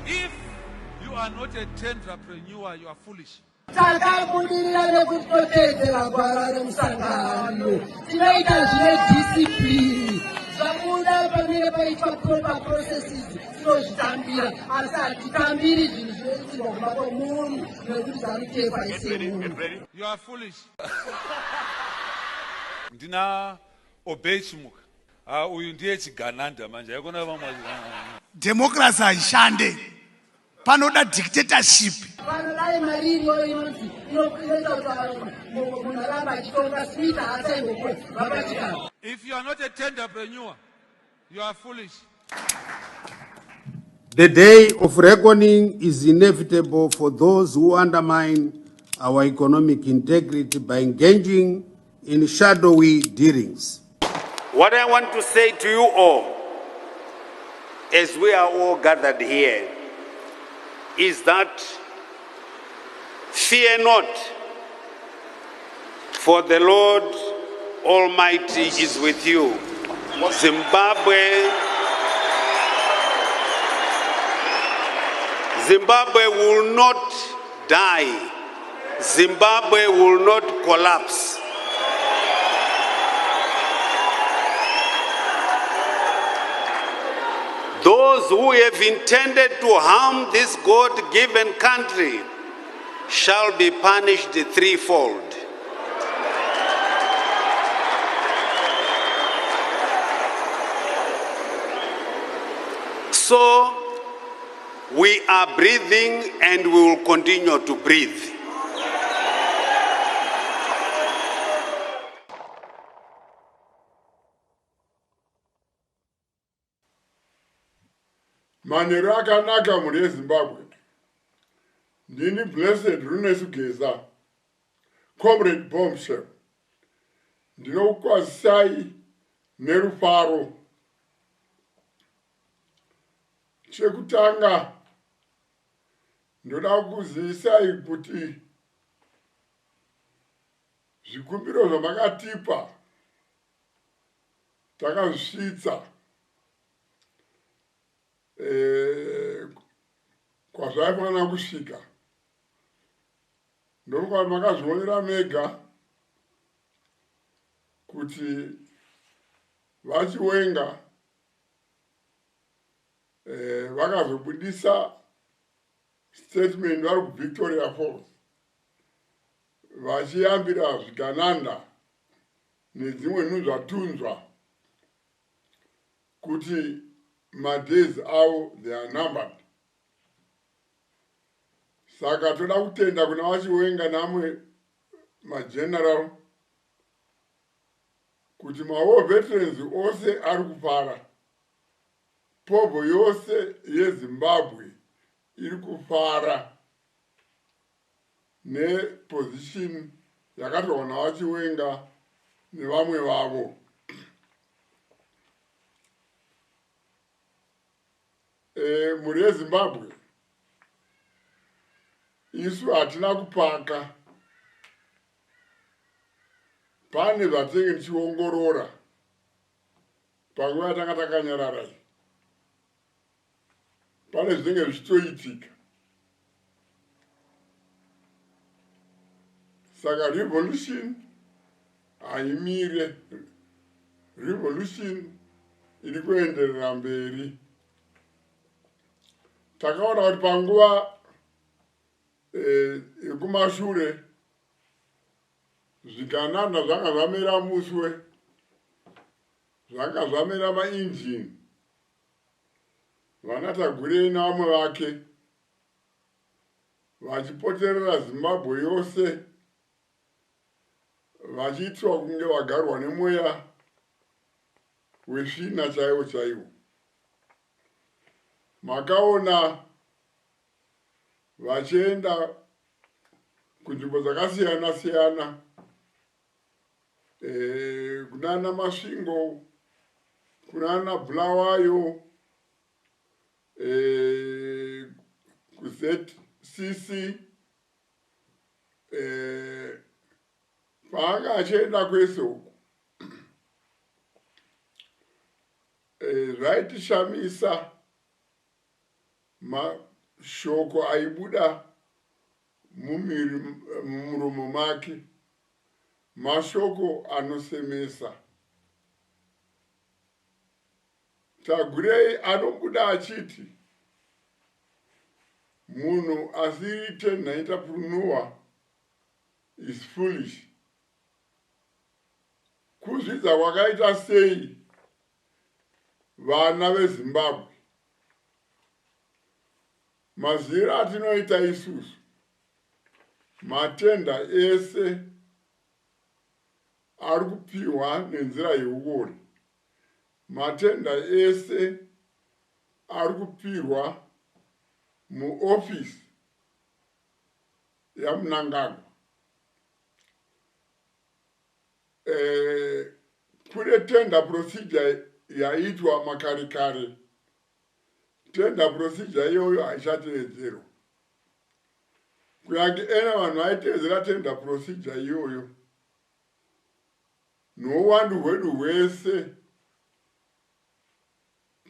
If you are not a entrepreneur, you are foolish. You are foolish. Ndina obechimuk. Uyu ndiye chigananda manje. Yakona vamwe. Democracy haishande. Panoda dictatorship. If you are not a entrepreneur, you are foolish. The day of reckoning is inevitable for those who undermine our economic integrity by engaging in shadowy dealings. What I want to say to you all, as we are all gathered here, is that fear not, for the Lord Almighty is with you. Zimbabwe will not die. Zimbabwe will not collapse. Those who have intended to harm this God-given country shall be punished threefold. So, we are breathing and we will continue to breathe. Manero akanaka muri Zimbabwe. Ndini Blessed Runesugeza. Comrade Bombshell. Ndinokukwazisai nerufaro. Chekutanga ndoda kukuzivisai kuti zvikumbiro zvamakatipa takazvisvitsa kwazvaifanira kusvika. Ndokuti makazvionera mega kuti vachiwenga vakazobudisa statement vari kuVictoria Falls vachiyambira zvigananda nedzimwe nhunhu zvatunzva kuti madays avo they are numbered. Saka toda kutenda kuna vachiwenga namwe mageneral kuti mawar veterans ose ari kufara. Povo yose yeZimbabwe iri kufara neposition yakatorwa navachiwenga nevamwe vavo. Muri yeZimbabwe isu hatina kupaka. Pane zvatinenge tichiongorora panguva yatanga takanyarara iyi. Pane zvinenge zvichitoitika. Saka revolution haimire. Revolution iri kuenderera mberi. Takaona kuti panguva yekumashure zvigananda zvanga zvamera muswe, zvanga zvamera mainjini. Vanatagurei navamwe vake vachipoterera Zimbabwe yose vachiitwa kunge vagarwa nemweya wesvina chaiwo chaiwo. Makaona vachienda kunzvimbo dzakasiyana siyana, kunana Masvingo, kunana Bulawayo, ZCC paanga achenda kwesoko right shamisa mashoko aibuda mumuromo make mashoko anosemesa. Tagurei anobuda achiti munhu asiri entrepreneur is foolish. Kuzvidza kwakaita sei vana veZimbabwe mazira atinoita isusu matenda ese ari kupiwa nenzira yeukori, matenda ese ari kupirwa muofisi yaMnangagwa. Kune tender procedure yaitwa makare, tender procedure iyoyo haichatevedzerwa. Kunyange ena vanhu vaitevedzera tender procedure iyoyo, nouwandu hwedu hwese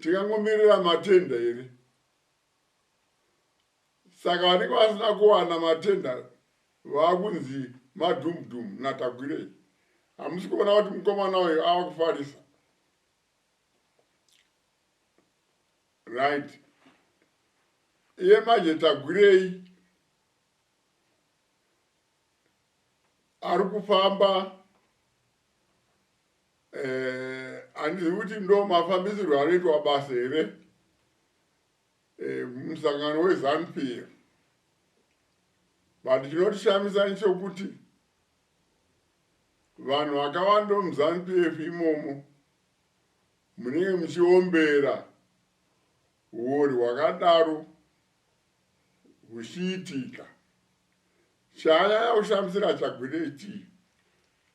tingangomirira matenda here. Saka vanenge vasina kuwana matenda vakunzi madhumudhumu naTagwirei. Hamusi kuona kuti mukomana uyu ava kufarisa. Right. Iye manje Tagwirei ari kufamba handizivi kuti ndo mafambisirwo anoitwa basa here musangano weZANU-PF. But chinotishamisa ndechokuti vanhu vakawanda muZANU-PF imomo munenge muchiombera uori hwakadaro huchiitika. Chanyanya kushamisira Tagwirei chii?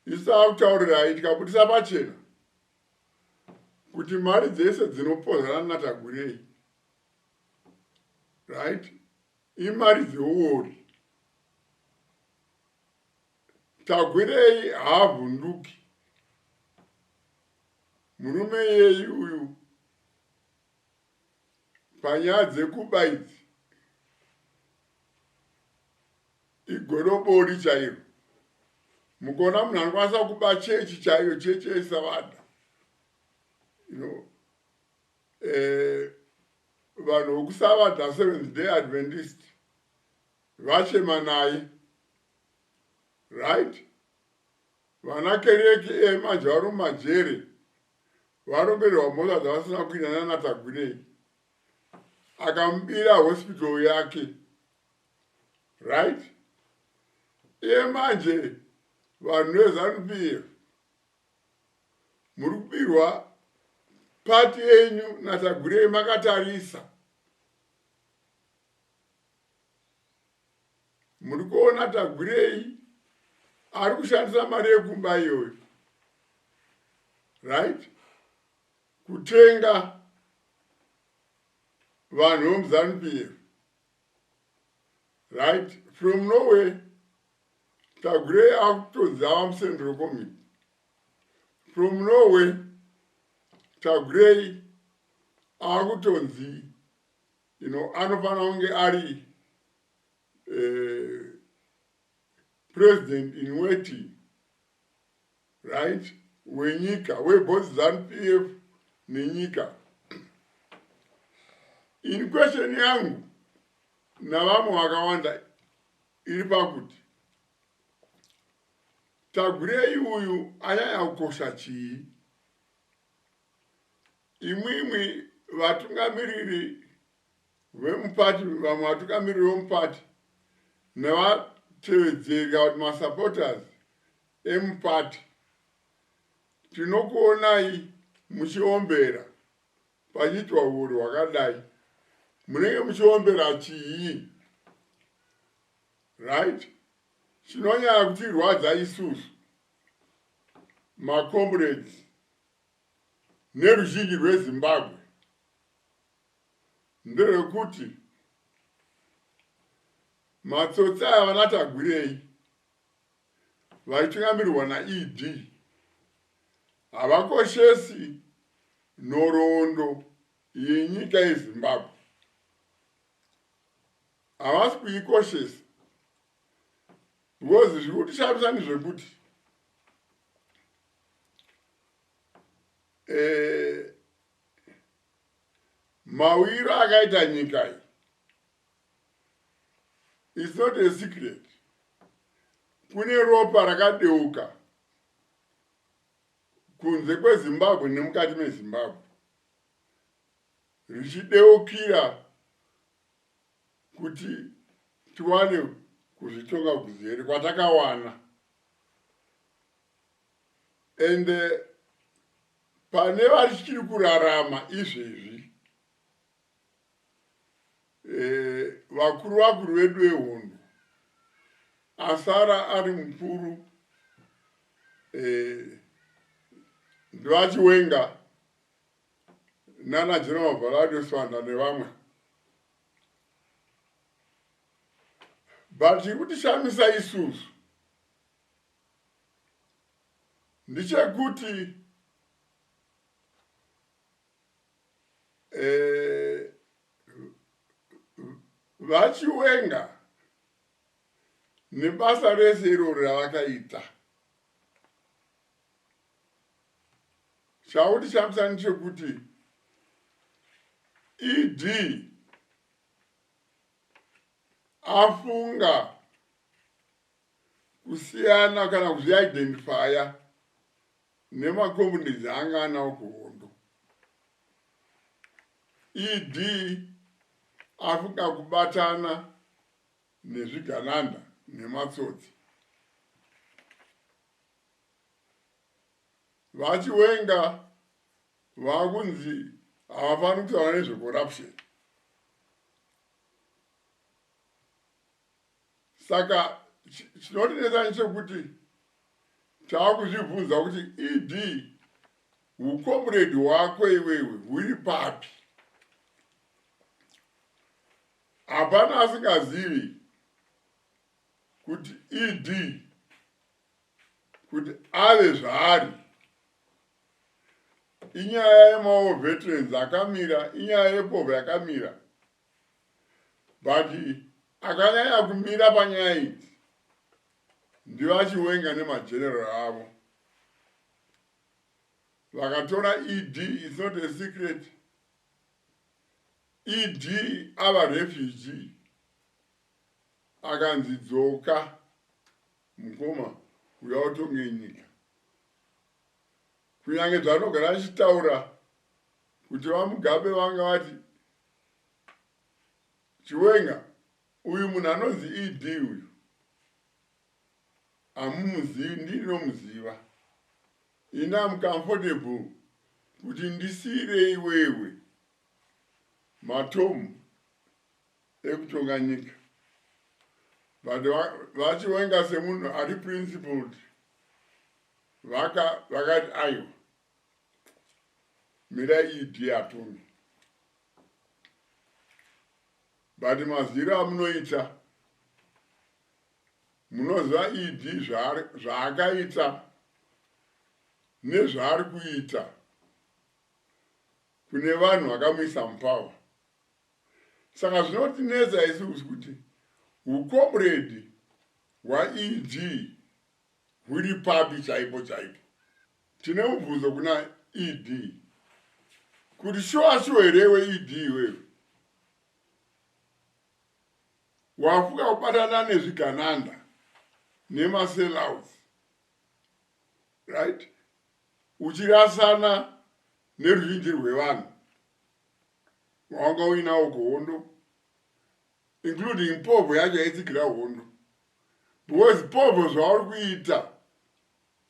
Isa kutaurira tikabudisa pachena kuti mari dzese dzinopozana naTagwirei, right, imari dzeuori. Tagwirei haavhunduki. Murume yeye uyu panyaya dzekuba idzi igorobori chairo. Mukaona munhu anokwanisa kuba chechi chaiyo, chechi yeSavada, vanhu vokuSavada Seventh Day Adventist vachema naye, right? Vana kereke manje vari mumajere varombererwa mhosva dzavasina kuinana naTagwirei, akamubira hospital yake, right? Iye manje vanhu veZANU-PF muri kubirwa pati yenyu naTagwirei makatarisa. Muri kuona Tagwirei ari kushandisa mari yekumba iyoyo, right, kutenga vanhu vemuZANU-PF, right, from nowhere. Tagwirei akutonzi ava muCentral Committee. From nowhere Tagwirei akutonzi anofanira kunge ari president in waiting, right, wenyika, weboth ZANU-PF nenyika. In question yangu navamwe vakawanda iri pakuti Tagwirei uyu anyanya kukosha chii? Imwimwi vatungamiriri vemupati, vamwe vatungamiriri vemupati nevatevedzeri kana kuti masupporters emupati, tinokuonai muchiombera pachiitwa uori hwakadai. Munenge muchiombera chii? Right? Chinonyanya kutirwadza isusu macomrades neruzhinji rweZimbabwe nderekuti matsotsi aya vanati Agwirei vaitungamirirwa naED havakoshesi nhoroondo yenyika yeZimbabwe, havasi kuikoshesa because zviri kutishamisa ndezvekuti mawiro akaita nyika iyi, it's not a secret. Kune ropa rakadeuka kunze kweZimbabwe nemukati meZimbabwe richideukira kuti tiwane kuzvitonga kuzere kwatakawana. Ende pane vachiri kurarama izvezvi vakuru vedu vehondo asara ari mukuru ndivachiwenga nana General Valadio Swanda nevamwe. But chikutishamisa isusu ndechekuti vachiwenga nebasa rese iroro ravakaita. Chakutishamisa ndechekuti ED afunga kusiyana kana kuzviidentifya nemakombunidzi anga anawo kuhondo. ED afunga kubatana nezvigananda nematsotsi. Vachiwenga vakunzi havafani kutaura nezvecorruption. Saka chinotinetsa ndechekuti taakuzvibvunza kuti ED ukomredi hwako iwewe huri papi? Hapana asingazivi kuti ED kuti ave zvaari inyaya yemawo veterans akamira, inyaya yepovha yakamira, but akanyanya kumira panyaya idzi ndivachiwenga nemageneral avo. Vakatora ED, it's not a secret. ED ava refugee akanzi dzoka mukoma uya utonge nyika. Kunyange zvanogara achitaura kuti vamugabe vanga vati Chiwenga uyu munhu anonzi ED uyu hamumuzivi, ndinomuziva. Ini am comfortable kuti ndisiyire iwewe matomu ekutonga nyika. But vachiwenga semunhu ari principled vakati aiwa mira ED atonge. But maziro amunoita munoziva ED zvaakaita nezvaari kuita kune vanhu vakamuisa mupawa. Saka zvinotinetsa isusu kuti ukomredi hwaED huri papi chaipo chaipo. Tine mubvunzo kuna ED kuti shuwa here ED iwewe wafuka kubatana nezvigananda nemasellouts, right? Uchirasana neruzhinji rwevanhu wanga uinawo kuhondo, including povo yacho yaitsigira hondo. Because povo zvauri kuita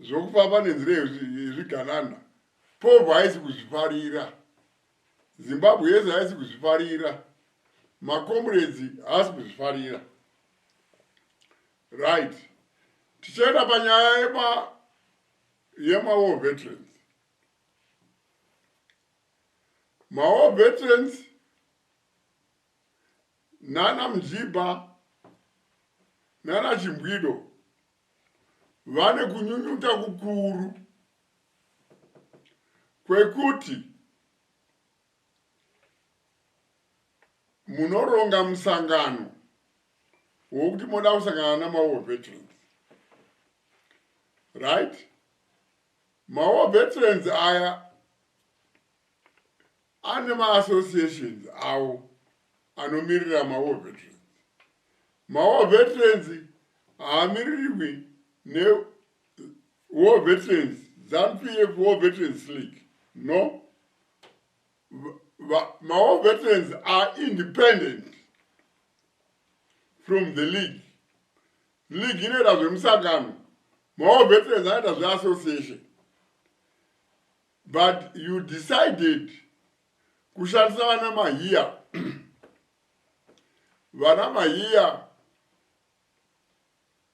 zvokufamba nenzira yezvigananda, povo haisi kuzvifarira, Zimbabwe yese haisi kuzvifarira, makomrades haasi kuzvifarira. Right. Tichaenda panyaya yema-war veterans. Ma-war veterans nana Mzimba nana Chimbwido vane kunyunyuta kukuru kwekuti munoronga musangano wokuti moda kusangana namawo veterans, right? Mawo veterans aya ane ma-associations awo anomirira mawo veterans. Mawo veterans haamiririwi ne-War Veterans, ZANU-PF War Veterans League. No. Mawo veterans are independent from the league. League inoita zvemusangano. Mawo veterans anoita zveassociation. But you decided kushandisa vana mahiya. Vana mahiya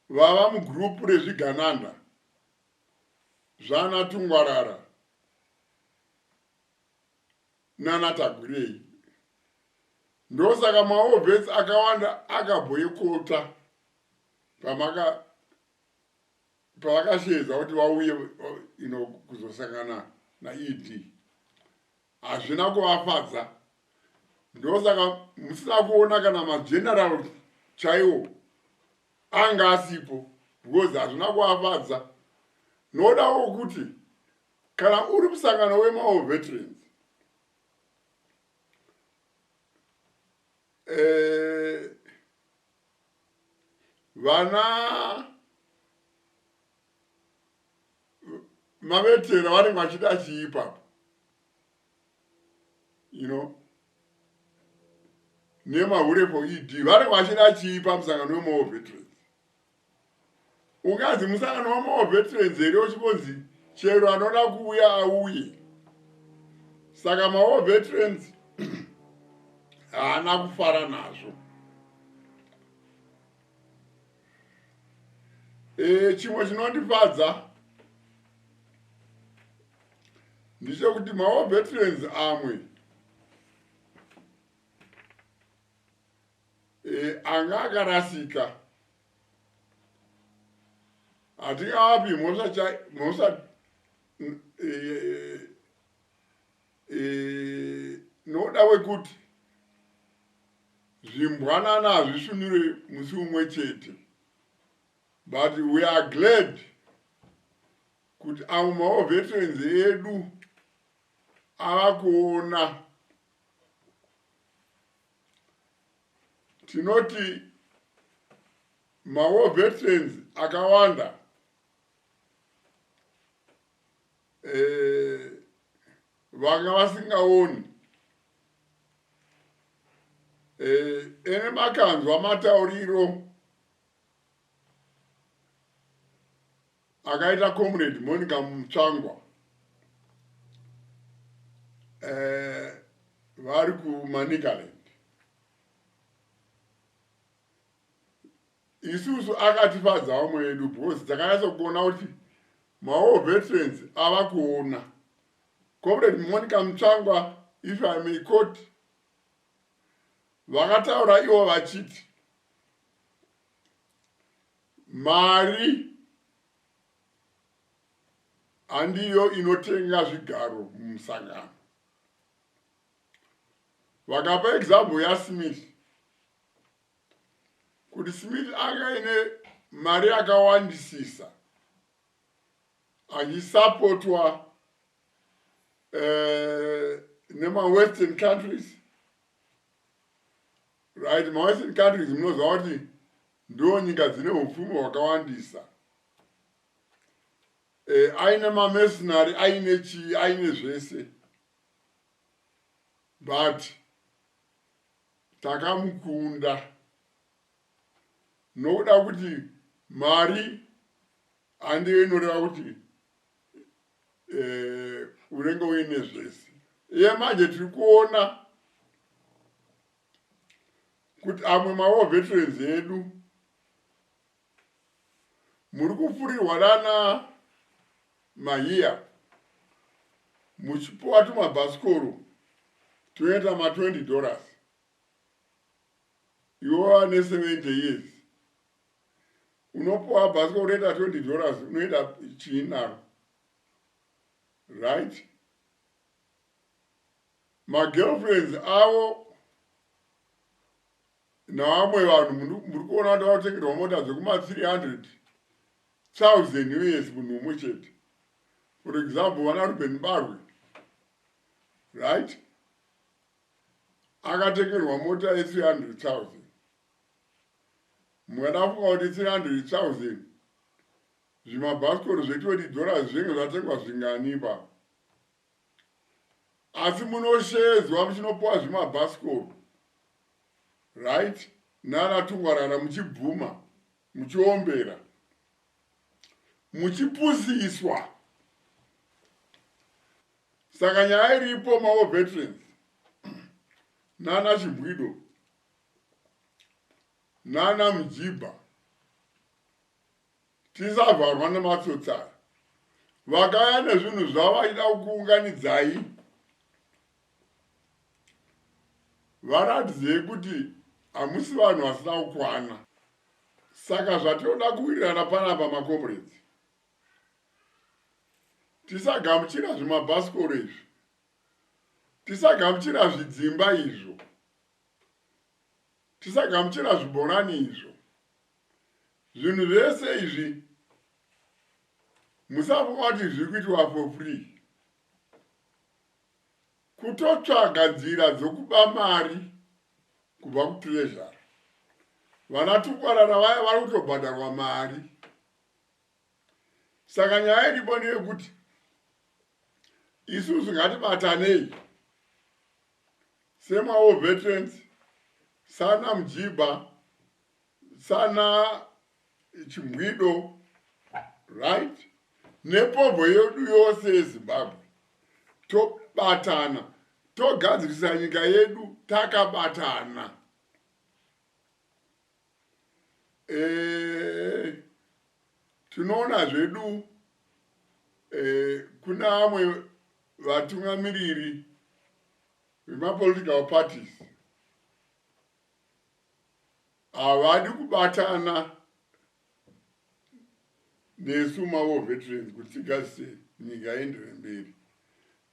vava mugrupu rezvigananda zvana Tungwarara nana Tagwirei. Ndosaka mawo vets akawanda akabhoyikota pavakashedza kuti vauye kuzosangana naED. Hazvina kuvafadza. Ndosaka musina kuona kana mageneral chaiwo anga asipo, because hazvina kuvafadza. Nodawo kuti kana uri musangano wemawo veterans, vana mavetera vanenge vachida chiipapo, nemahurepo ED vanenge vachida chiipa musangano wemawo veterans. Ungazi musangano wamawo veterans here uchibonzi chero anoda kuuya auye. Saka mawo veterans haana kufara nazvo. Chimwe chinondifadza ndechekuti mawo veterans amwe anga akarasika. Hatingavapi mhosva noda wekuti zvimbwanana hazvisvinure musi umwe chete. But we are glad kuti amwe mawo veterans edu ava kuona. Tinoti mawo veterans akawanda vanga vasingaoni. Ene makanzwa matauriro akaita Comrade Monica Mutsvangwa vari kuManicaland. Isusu akatifadza vamwe vedu because takanyatsa kuona kuti mawo veterans ava kuona. Comrade Monica Mutsvangwa, if I may quote, vakataura ivo vachiti mari handiyo inotenga zvigaro mumusangano. Vakapa example yaSmith kuti Smith anga ine mari yakawandisisa achisapotwa nema-Western countries, right? Ma-Western countries munoziva kuti ndo nyika dzine upfumi hwakawandisa. Aine ma-mercenary, aine chii, aine zvese. But takamukunda nokuda kuti mari handiyo inoreva kuti unenge uine zvese. Iye manje tiri kuona kuti amwe mawo veterans edu muri kupfurirwa nana mahiya muchipuwa tumabhasikoro tunoita $20. You are 70 years. Unopuwa bhasikoro unoita $20, unoita chii naro. Right? My girlfriends avo navamwe vanhu muri kuona kuti vanotengerwa mota dzekuma 300,000 US munhu umwe chete. For example, vana Ruben Barwe, right? Akatengerwa mota ye300,000. Mukadafunga kuti 300,000 zvimabhasikoro $20 zvinenge zvatengwa zvinganipa. Asi munoshedzwa muchinopuwa zvimabhasikoro, right? Nana Tungwarara muchibvuma, muchiombera, muchipusiswa. Saka nyaya iripo mawo veterans, Nana Chibwido, Nana Mjibha, tisavharwa nematsotsara. Vakaya nezvinhu zvavaida kuunganidzai, varatidze kuti hamusi vanhu vasina kukwana. Saka zvatinoda kuwirirana panapa makomrades. Tisagamuchira zvimabhasikoro izvi. Tisagamuchira zvidzimba izvo. Tisagamuchira zvibhorani izvo. Zvinhu zvese izvi musafunga kuti zviri kuitwa for free. Kutotsvaga nzira dzokuba mari kubva kutreasury. Vana Tungwarara vaya vari kutobhadharwa mari. Saka nyaya iripo ndeyekuti isusu ngatibatanei semawo veterans, sana Mjibha, sana Chibwido, right? Nepobho yedu yose yeZimbabwe. Tobatana, togadzirisa nyika yedu takabatana. Tinoona zvedu kuna vamwe vatungamiriri vemapolitical parties havadi kubatana nesu mawo veterans kuti tigadzise nyika iendere mberi.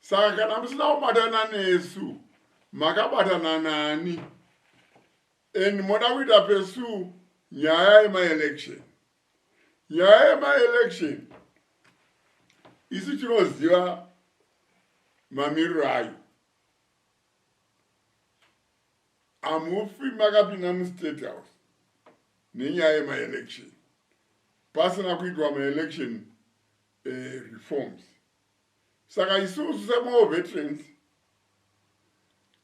Saka kana musina kubatana nesu, makabatana nani, and moda kuita pesu nyaya yema-election. Nyaya yema-election isu tinoziva mamiriro ayo. Hamufi makapinda muState House nenyaya yema-election pasina kuitwa ma-election reforms. Saka isusu semawo veterans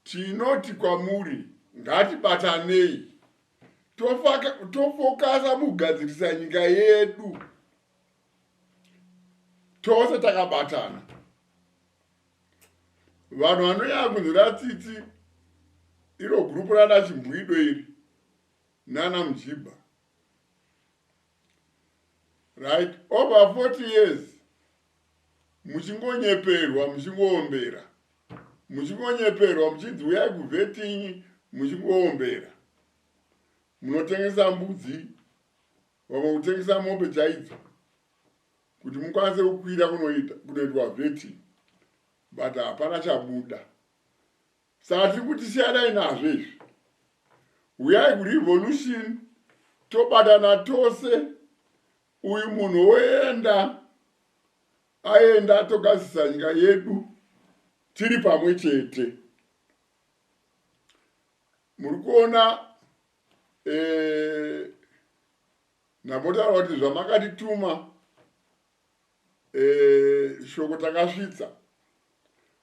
tinoti kwamuri ngatibatanei, tofokasa mugadzirisa nyika yedu tose takabatana. Vanhu vanonyanya kunzwira tsitsi iro gurupu rana Chibwido iri nana Mjibha, right? Over 40 years muchingonyeperwa, muchingoombera, muchingonyeperwa, muchinzi uyai kuvetingi, muchingoombera. Munotengesa mbudzi, vamwe kutengesa mombe chaidzo kuti mukwanise kukwira kunoitwa vetting, but hapana chabuda. Saka tiri kuti siyanai nazvo izvi. Uyai kurevolution, tobatana tose, uyu munhu oenda, aenda togadzirisa nyika yedu tiri pamwe chete. Muri kuona namotaura kuti zvamakatituma shoko takasvitsa,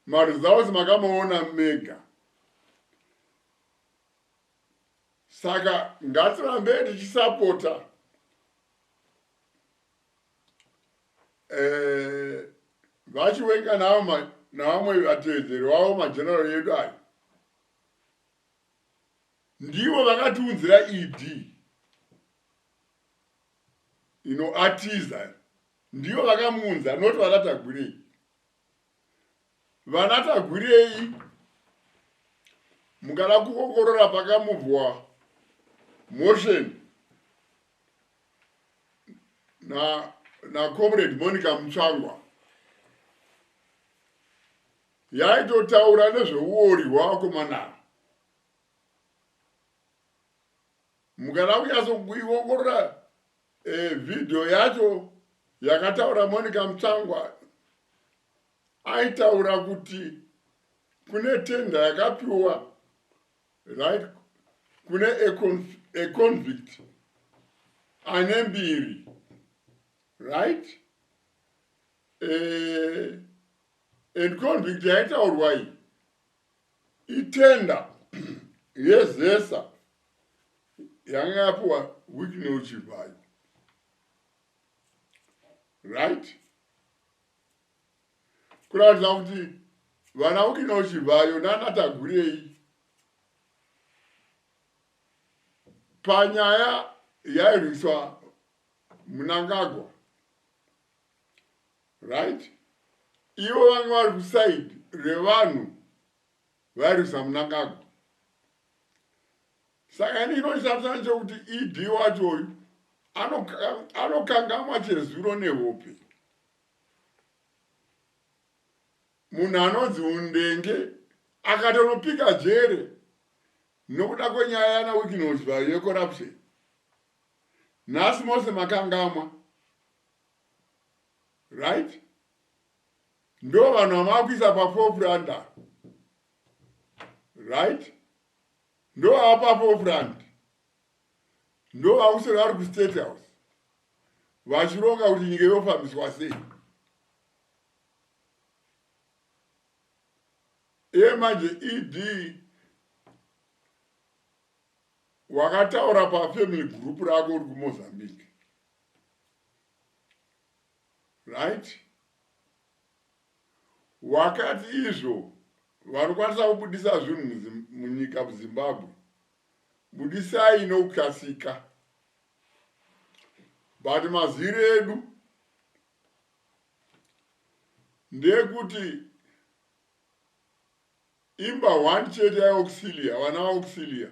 maresults makamaona mega. Saka ngatirambe tichisapota vachiwenga navamwe vatevedzeri vavo majenerali edu ayo. Ndivo vakatiunzira ED atiza, ndivo vakamuunza, noti vanatagwirei. Vanatagwirei mukada kukokorora pakamuvhwa motion na comrade Monica Mutsvangwa yaitotaura nezveuori hwavakomana. Mukada kunyatsokuiongorora video yacho yakataura Monica Mutsvangwa aitaura kuti kune tenda yakapiwa, right, kune a convict ane mbiri, right, and convict yaitaurwa iyi itenda yezesa yanga yapiwa Wycliffe Uchibvayo, right. Kuratidza kuti vana Wycliffe Uchibvayo naNatagurei panyaya yairwiswa Mnangagwa, right, ivo vanga vari kusaidi revanhu vairwisa Mnangagwa. Saka ndinoshamisa nechekuti ED wachoyu anokangamwa chezuro nehope. Munhu anonzi Undenge akatonopika jere nokuda kwenyaya yana Wycliffe Uchibvayo yecorruption. Nhasi mose makangamwa, right? Ndo vanhu vamakuisa paforefront, right? Ndo vava paforefront, ndo vakuseri vari kuState House vachironga kuti nyika yofambiswa sei. Manje ED wakataura pafamily group rako uri kuMozambique, right, wakati izvo vanokwanisa kubudisa zvinhu munyika muZimbabwe budisai nokukasika, but maziri edu ndekuti imba 1 chete yaauxilia, vana vaauxilia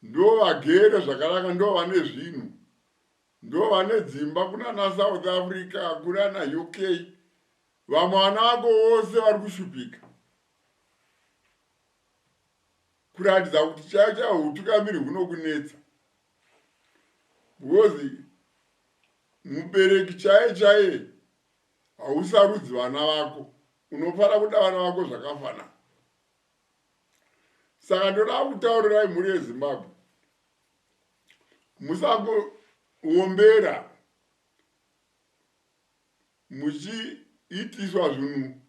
ndo vagere zvakanaka, ndo vane zvinhu, ndo vane dzimba kuna South Africa, kuna UK. Vamwe vana vako vose vari kushupika kuratidza kuti chaiyo chautukamiri hunokunetsa, because mubereki chaiye hausarudzi vana vako, unofanira kuda vana vako zvakafanana. Saka ndoda kutaurirai mhuri yeZimbabwe, musangowombera muchiitiswa zvinhu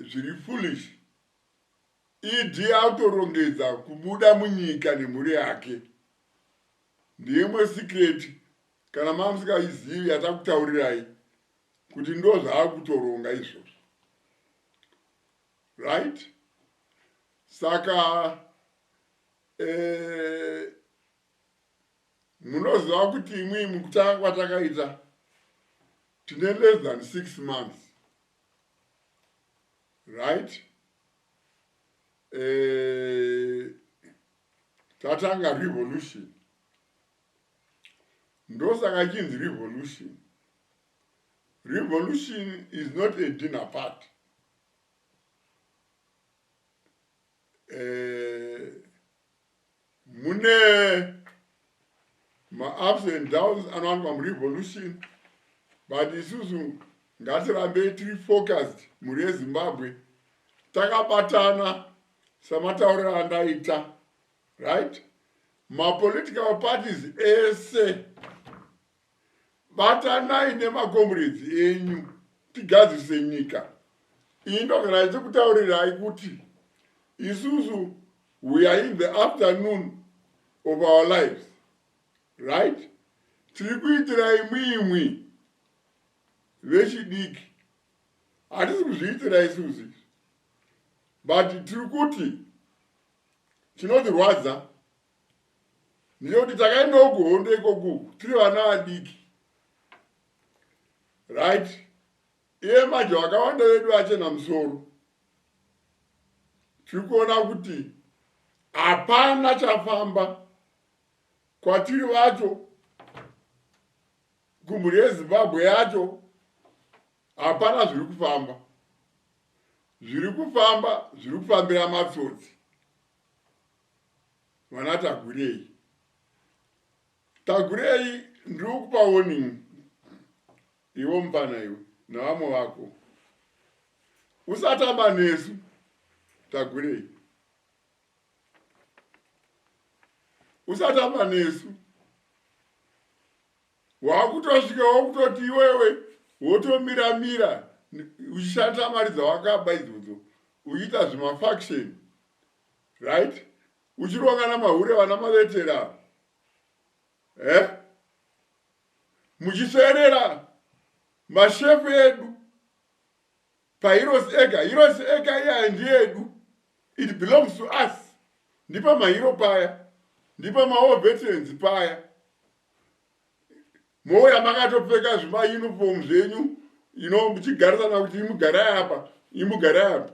zviri foolish. ED autorongedza kubuda munyika nemhuri yake. Ndiyemwe secret kana mamusingaizivi yatakutaurirai kuti ndo zvaakutoronga izvozvo, right. Saka munoziva kuti imwe mukutanga kwatakaita tine less than 6 months, right. Tatanga revolution, ndosaka chinzi revolution. Revolution is not a dinner party. Mune ma-ups and downs anowanikwa murevolution, but isusu ngatirambe tiri focused mhuri yeZimbabwe, takabatana samatauriro andaita, right. Ma-political parties ese batanai nemakomrades enyu tigadzise nyika. Iyi ndogara ichikutaurirai kuti isusu we are in the afternoon of our lives, right. Tiri kuitirai imwi vechidiki, hatisi kuzviitira isusu, but tiri kuti chinotirwadza ndeyekuti takaendawo kuhondo ikoku tiri vana vadiki, right. Iye manje vakawanda vedu vachena musoro, tiri kuona kuti hapana chafamba kwatiri vacho kumhuri yeZimbabwe yacho hapana zviri kufamba. Zviri kufamba zviri kufambira matsotsi. Vana Tagurei. Tagurei ndiri kupa warning iwo mupana iwe navamwe vako. Usatamba nesu Tagurei. Usatamba nesu. Wakutosvikawo kutoti iwewe wotomira uchishanda mari dzawakaba idzodzo uchiita zvimafaction, right? Uchironga namahure vana mavetera muchisverera mashefu edu paHeroes Ega. Heroes Ega iya ndiedu. It belongs to us. Ndipo mahero paya, ndipo mawo veterans paya. Moya makatopfeka zvima-uniform zvenyu, muchigarisana kuti imugara apa, imugara apa.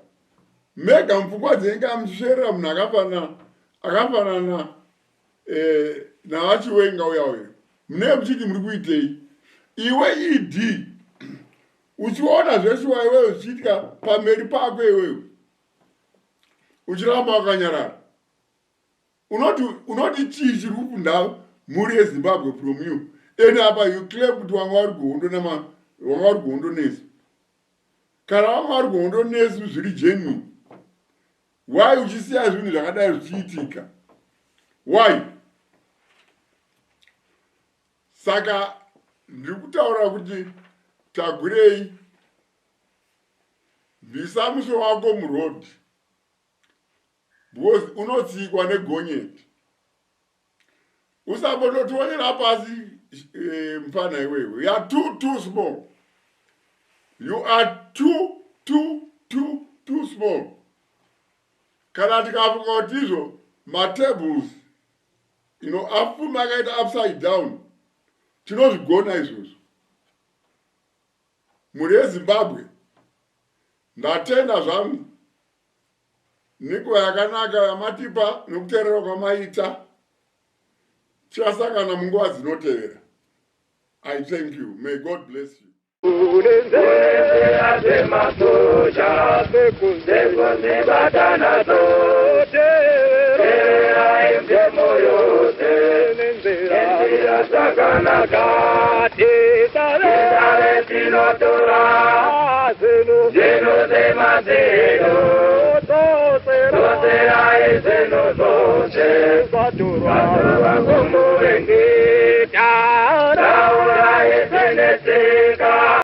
Mega mupfungwa dzenga muchisverera munhu akafanana navachiwenga uya. Mune muchiti muri kuitei? Iwe ID uchiona zveshuwa iwewe zvichiitika pamberi pako iwewe. Uchiramba wakanyarara. Unoti chii chiri kupinda mhuri yeZimbabwe from you? Ene apa you claim kuti wanga uri kuhondo nesu. Kana wanga uri kuhondo nesu zviri genuine, why uchisiya zvinhu zvakadai zvichiitika? Why? Saka ndiri kutaura kuti Tagurei, bvisa muswe wako muroad, because unotsikwa negonyeti. Usambototonyera pasi mfana iwewe. You are too small. You are too small. Kana tikafunga kuti izvo matables afuma akaita upside down, tinozvigona izvozvo. Mhuri yeZimbabwe, ndatenda zvangu niko yakanaka yamatipa nokuteerera kwamaita. Tichasangana munguva dzinotevera. I thank you. May God bless you. Satura,